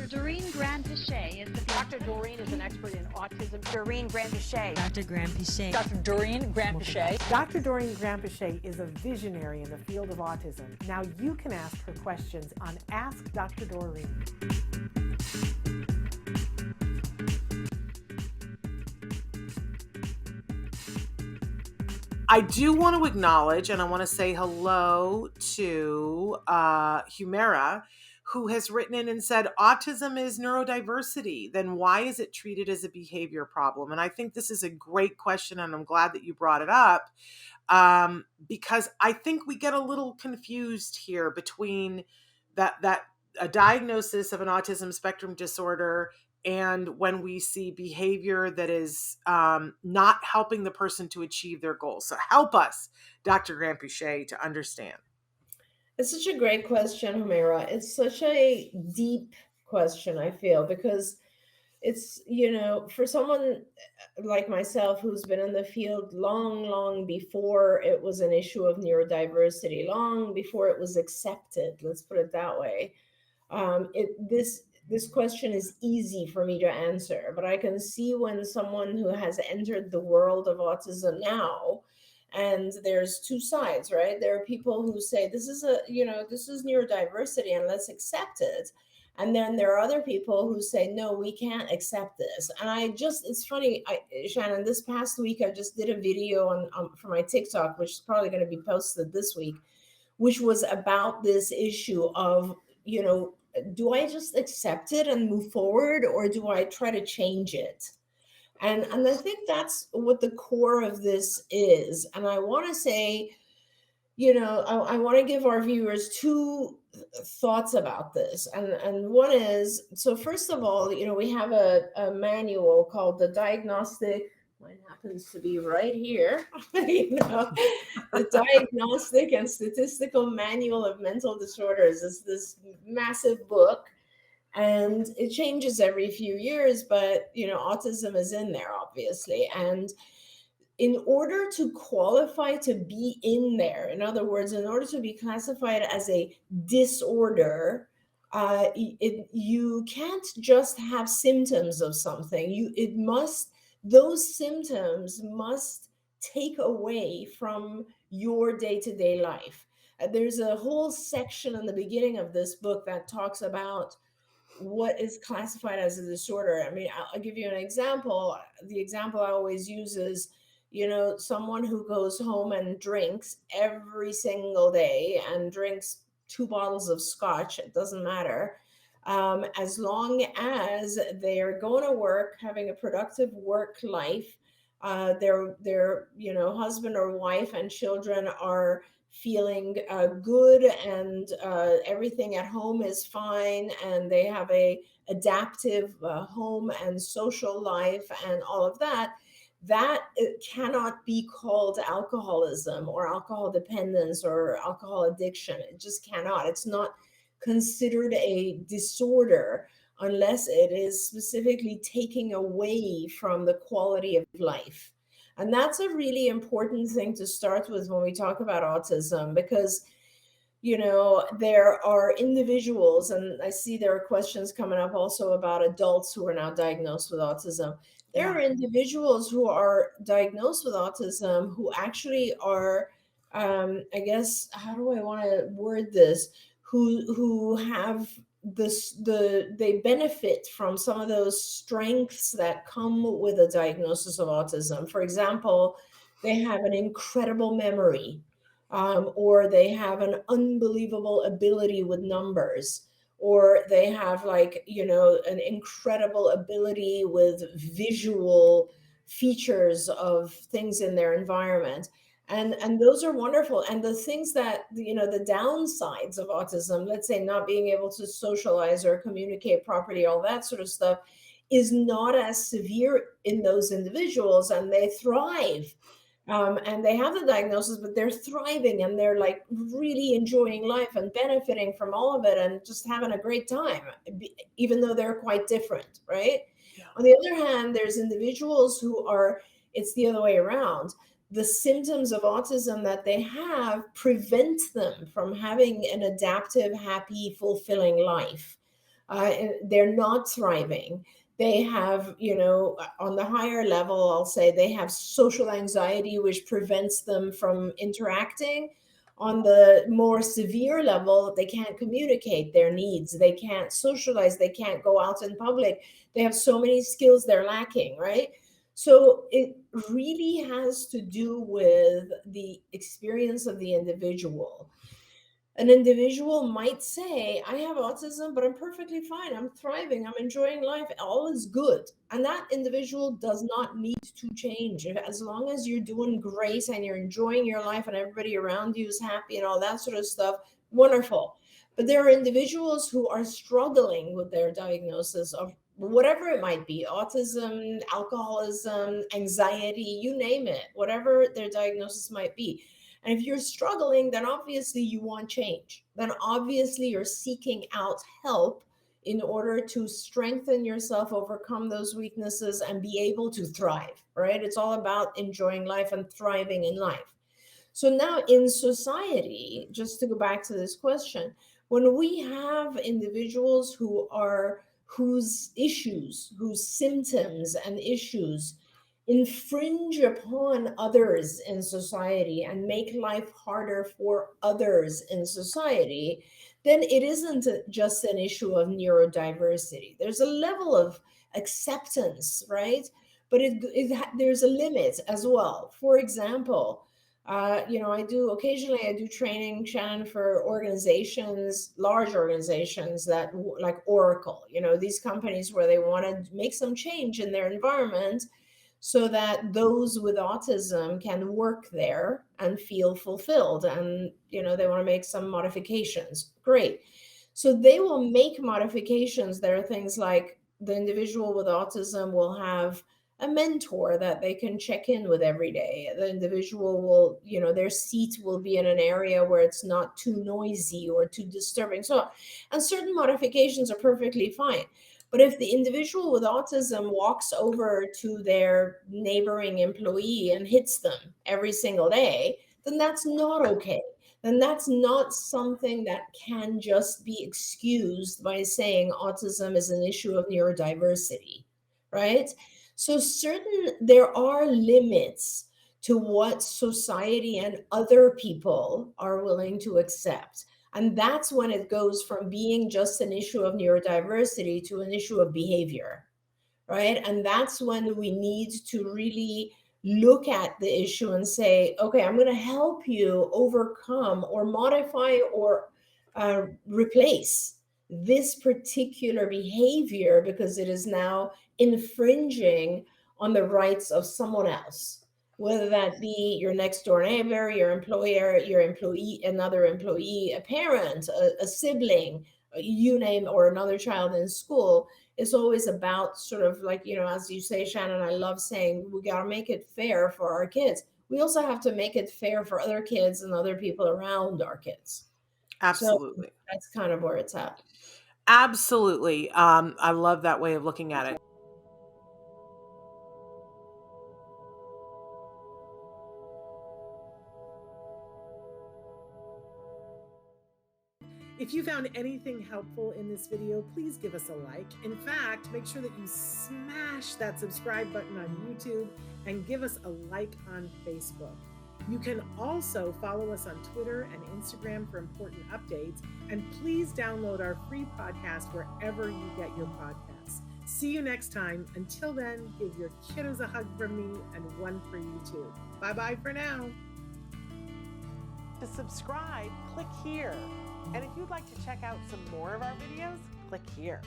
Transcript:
Doreen Granpeesheh is the Dr. Doreen is an expert in autism. Doreen Granpeesheh. Dr. Granpeesheh. Dr. Doreen Granpeesheh. Dr. Doreen Granpeesheh is a visionary in the field of autism. Now you can ask her questions on Ask Dr. Doreen. I do want to acknowledge, and I want to say hello to Humera, who has written in and said, autism is neurodiversity. Then why is it treated as a behavior problem? And I think this is a great question, and I'm glad that you brought it up, because I think we get a little confused here between that a diagnosis of an autism spectrum disorder and when we see behavior that is not helping the person to achieve their goals. So help us, Dr. Granpeesheh, to understand. It's such a great question, Humera. It's such a deep question, I feel, because it's, for someone like myself who's been in the field long before it was an issue of neurodiversity, long before it was accepted, let's put it that way. This question is easy for me to answer, but I can see when someone who has entered the world of autism now, and there's two sides, right? There are people who say this is neurodiversity and let's accept it. And then there are other people who say, no, we can't accept this. And it's funny, Shannon, this past week, I just did a video for my TikTok, which is probably going to be posted this week, which was about this issue of, do I just accept it and move forward, or do I try to change it? And I think that's what the core of this is. And I want to say, I want to give our viewers two thoughts about this. And one is, so first of all, we have a manual called the Diagnostic, mine happens to be right here, the Diagnostic and Statistical Manual of Mental Disorders. It's this massive book. And it changes every few years, but, autism is in there, obviously. And in order to qualify to be in there, in other words, in order to be classified as a disorder, you can't just have symptoms of something. Those symptoms must take away from your day-to-day life. There's a whole section in the beginning of this book that talks about what is classified as a disorder. I mean, I'll give you an example. The example I always use is, someone who goes home and drinks every single day and drinks 2 bottles of scotch, it doesn't matter. As long as they are going to work, having a productive work life, their husband or wife and children are feeling good, and everything at home is fine, and they have a adaptive home and social life and all of that, it cannot be called alcoholism or alcohol dependence or alcohol addiction. It just cannot. It's not considered a disorder unless it is specifically taking away from the quality of life. And that's a really important thing to start with when we talk about autism, because, there are individuals, and I see there are questions coming up also about adults who are now diagnosed with autism. There are individuals who are diagnosed with autism who actually are, I guess, how do I want to word this? Who have they benefit from some of those strengths that come with a diagnosis of autism. For example, they have an incredible memory, or they have an unbelievable ability with numbers, or they have an incredible ability with visual features of things in their environment. And those are wonderful. And the things that, the downsides of autism, let's say not being able to socialize or communicate properly, all that sort of stuff, is not as severe in those individuals, and they thrive. And they have the diagnosis, but they're thriving, and they're really enjoying life and benefiting from all of it and just having a great time, even though they're quite different, right? Yeah. On the other hand, there's individuals it's the other way around. The symptoms of autism that they have prevent them from having an adaptive, happy, fulfilling life. They're not thriving. They have, on the higher level, I'll say they have social anxiety, which prevents them from interacting. On the more severe level, they can't communicate their needs. They can't socialize. They can't go out in public. They have so many skills they're lacking, right? So it really has to do with the experience of the individual. An individual might say, I have autism, but I'm perfectly fine. I'm thriving. I'm enjoying life. All is good. And that individual does not need to change. As long as you're doing great and you're enjoying your life and everybody around you is happy and all that sort of stuff, wonderful. But there are individuals who are struggling with their diagnosis of whatever it might be, autism, alcoholism, anxiety, you name it, whatever their diagnosis might be. And if you're struggling, then obviously you want change. Then obviously you're seeking out help in order to strengthen yourself, overcome those weaknesses, and be able to thrive, right? It's all about enjoying life and thriving in life. So now in society, just to go back to this question, when we have individuals whose issues, whose symptoms and issues infringe upon others in society and make life harder for others in society, then it isn't just an issue of neurodiversity. There's a level of acceptance, right? But there's a limit as well. For example, I do training, Shannon, for organizations, large organizations that like Oracle, these companies where they want to make some change in their environment so that those with autism can work there and feel fulfilled. And, they want to make some modifications. Great. So they will make modifications. There are things like the individual with autism will have a mentor that they can check in with every day. The individual will, their seat will be in an area where it's not too noisy or too disturbing. So, and certain modifications are perfectly fine. But if the individual with autism walks over to their neighboring employee and hits them every single day, then that's not okay. Then that's not something that can just be excused by saying autism is an issue of neurodiversity, right? So there are limits to what society and other people are willing to accept. And that's when it goes from being just an issue of neurodiversity to an issue of behavior, right? And that's when we need to really look at the issue and say, okay, I'm going to help you overcome or modify or replace this particular behavior because it is now infringing on the rights of someone else, whether that be your next door neighbor, your employer, your employee, another employee, a parent, a sibling, you name, or another child in school. It's always about sort of like, as you say, Shannon, I love saying we got to make it fair for our kids. We also have to make it fair for other kids and other people around our kids. Absolutely. So that's kind of where it's at. Absolutely. I love that way of looking at it. If you found anything helpful in this video, please give us a like. In fact, make sure that you smash that subscribe button on YouTube and give us a like on Facebook. You can also follow us on Twitter and Instagram for important updates. And please download our free podcast wherever you get your podcasts. See you next time. Until then, give your kiddos a hug from me and one for you too. Bye-bye for now. To subscribe, click here. And if you'd like to check out some more of our videos, click here.